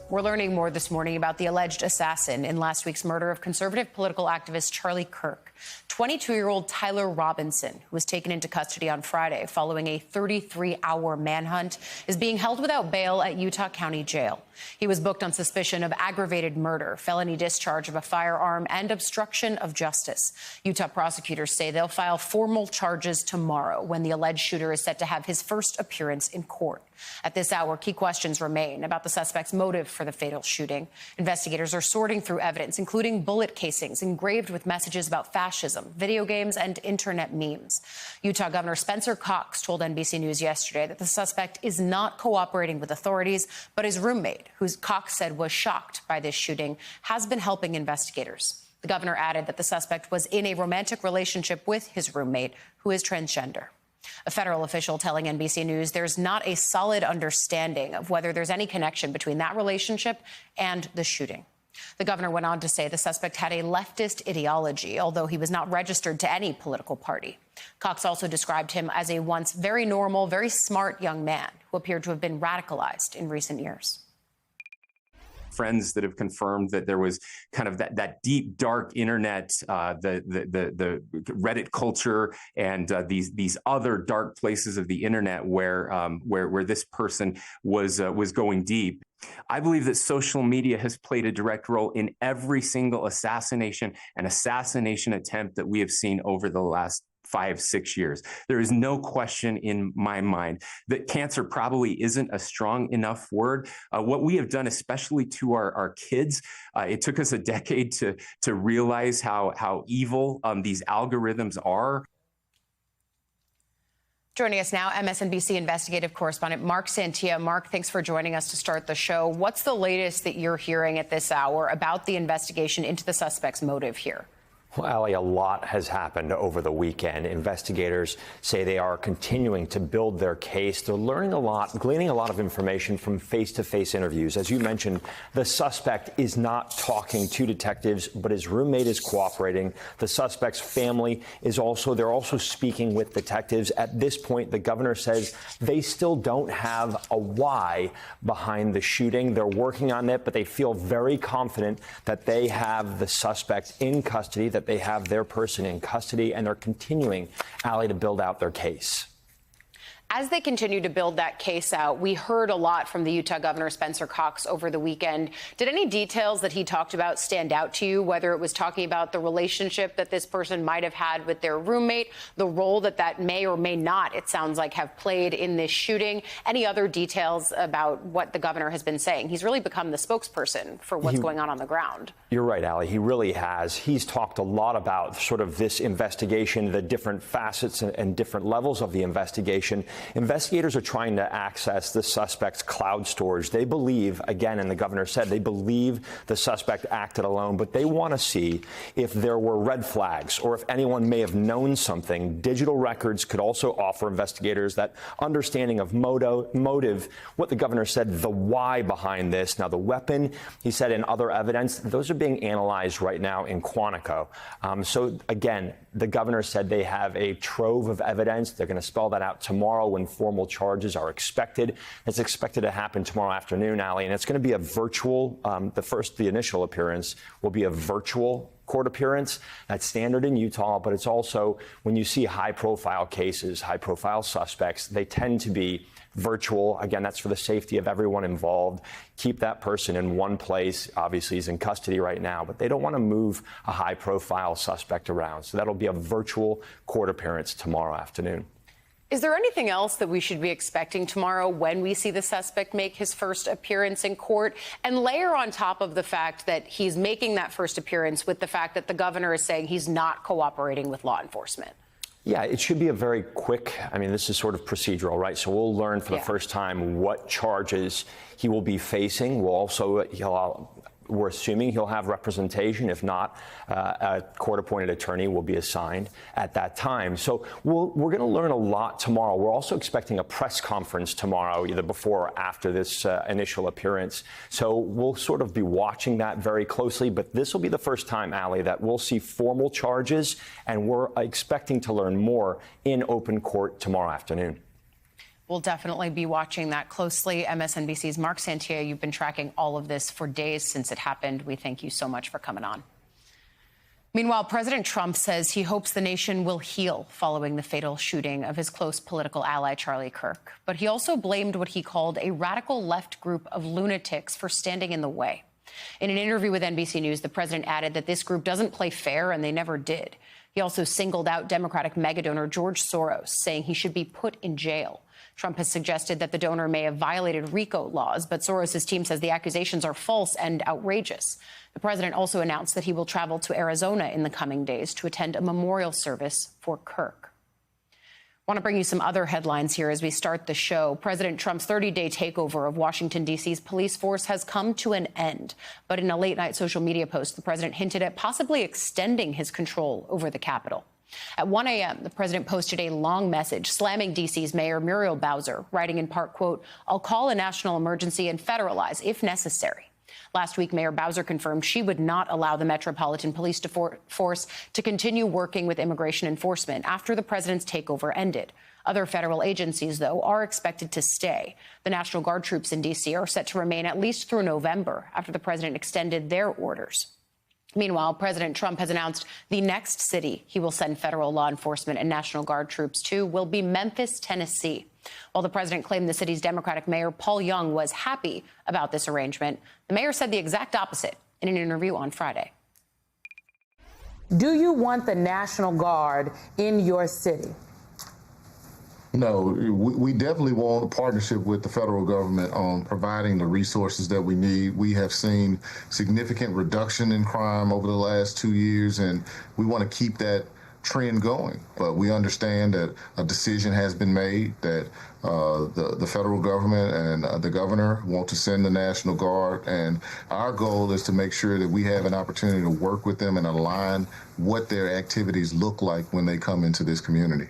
We're learning more this morning about the alleged assassin in last week's murder of conservative political activist Charlie Kirk. 22-year-old Tyler Robinson, who was taken into custody on Friday following a 33-hour manhunt, is being held without bail at Utah County Jail. He was booked on suspicion of aggravated murder, felony discharge of a firearm, and obstruction of justice. Utah prosecutors say they'll file formal charges tomorrow when the alleged shooter is set to have his first appearance in court. At this hour, key questions remain about the suspect's motive for the fatal shooting. Investigators are sorting through evidence, including bullet casings engraved with messages about fascism, video games, and internet memes. Utah Governor Spencer Cox told NBC News yesterday that the suspect is not cooperating with authorities, but his roommate, who Cox said was shocked by this shooting, has been helping investigators. The governor added that the suspect was in a romantic relationship with his roommate, who is transgender. A federal official telling NBC News there's not a solid understanding of whether there's any connection between that relationship and the shooting. The governor went on to say the suspect had a leftist ideology, although he was not registered to any political party. Cox also described him as a once very normal, very smart young man who appeared to have been radicalized in recent years. Friends that have confirmed that there was kind of that deep, dark internet, the Reddit culture, and these other dark places of the internet where this person was going deep. I believe that social media has played a direct role in every single assassination and assassination attempt that we have seen over the last 5-6 years. There is no question in my mind that cancer probably isn't a strong enough word. What we have done, especially to our kids, it took us a decade to realize how evil these algorithms are. Joining us now, MSNBC investigative correspondent Mark Santia. Mark, thanks for joining us to start the show. What's the latest that you're hearing at this hour about the investigation into the suspect's motive here? Well, Allie, a lot has happened over the weekend. Investigators say they are continuing to build their case. They're learning a lot, gleaning a lot of information from face-to-face interviews. As you mentioned, the suspect is not talking to detectives, but his roommate is cooperating. The suspect's family is they're also speaking with detectives. At this point, the governor says they still don't have a why behind the shooting. They're working on it, but they feel very confident that they have the suspect in custody, that they have their person in custody, and they're continuing, Allie, to build out their case. As they continue to build that case out, we heard a lot from the Utah Governor Spencer Cox over the weekend. Did any details that he talked about stand out to you, whether it was talking about the relationship that this person might have had with their roommate, the role that may or may not, it sounds like, have played in this shooting? Any other details about what the governor has been saying? He's really become the spokesperson for what's going on the ground. You're right, Allie. He really has. He's talked a lot about sort of this investigation, the different facets and different levels of the investigation. Investigators are trying to access the suspect's cloud storage. They believe, again, and the governor said, they believe the suspect acted alone, but they want to see if there were red flags or if anyone may have known something. Digital records could also offer investigators that understanding of motive, what the governor said, the why behind this. Now, the weapon, he said, and other evidence, those are being analyzed right now in Quantico. So, again, the governor said they have a trove of evidence. They're going to spell that out tomorrow when formal charges are expected. It's expected to happen tomorrow afternoon, Allie, and it's going to be a virtual, the initial appearance will be a virtual court appearance. That's standard in Utah, but it's also when you see high-profile cases, high-profile suspects, they tend to be virtual. Again, that's for the safety of everyone involved. Keep that person in one place. Obviously, he's in custody right now, but they don't want to move a high-profile suspect around. So that'll be a virtual court appearance tomorrow afternoon. Is there anything else that we should be expecting tomorrow when we see the suspect make his first appearance in court? And layer on top of the fact that he's making that first appearance with the fact that the governor is saying he's not cooperating with law enforcement. Yeah, it should be a very quick, this is sort of procedural, right? So we'll learn for the first time what charges he will be facing. We're assuming he'll have representation. If not, a court-appointed attorney will be assigned at that time. So we're going to learn a lot tomorrow. We're also expecting a press conference tomorrow, either before or after this initial appearance. So we'll sort of be watching that very closely. But this will be the first time, Allie, that we'll see formal charges, and we're expecting to learn more in open court tomorrow afternoon. We'll definitely be watching that closely. MSNBC's Mark Santia, you've been tracking all of this for days since it happened. We thank you so much for coming on. Meanwhile, President Trump says he hopes the nation will heal following the fatal shooting of his close political ally, Charlie Kirk. But he also blamed what he called a radical left group of lunatics for standing in the way. In an interview with NBC News, the president added that this group doesn't play fair, and they never did. He also singled out Democratic megadonor George Soros, saying he should be put in jail. Trump has suggested that the donor may have violated RICO laws, but Soros' team says the accusations are false and outrageous. The president also announced that he will travel to Arizona in the coming days to attend a memorial service for Kirk. I want to bring you some other headlines here as we start the show. President Trump's 30-day takeover of Washington, D.C.'s police force has come to an end. But in a late-night social media post, the president hinted at possibly extending his control over the Capitol. At 1 a.m., the president posted a long message slamming D.C.'s Mayor Muriel Bowser, writing in part, quote, "I'll call a national emergency and federalize if necessary." Last week, Mayor Bowser confirmed she would not allow the Metropolitan Police Force to continue working with immigration enforcement after the president's takeover ended. Other federal agencies, though, are expected to stay. The National Guard troops in D.C. are set to remain at least through November after the president extended their orders. Meanwhile, President Trump has announced the next city he will send federal law enforcement and National Guard troops to will be Memphis, Tennessee. While the president claimed the city's Democratic mayor, Paul Young, was happy about this arrangement, the mayor said the exact opposite in an interview on Friday. Do you want the National Guard in your city? No, we definitely want a partnership with the federal government on providing the resources that we need. We have seen significant reduction in crime over the last 2 years, and we want to keep that trend going. But we understand that a decision has been made that the federal government and the governor want to send the National Guard. And our goal is to make sure that we have an opportunity to work with them and align what their activities look like when they come into this community.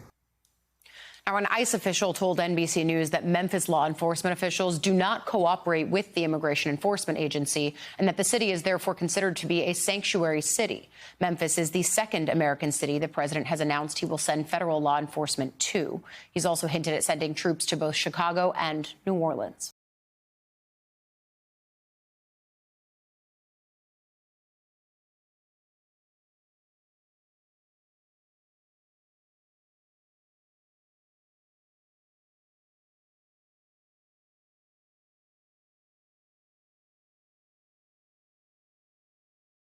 Now, an ICE official told NBC News that Memphis law enforcement officials do not cooperate with the Immigration Enforcement Agency and that the city is therefore considered to be a sanctuary city. Memphis is the second American city the president has announced he will send federal law enforcement to. He's also hinted at sending troops to both Chicago and New Orleans.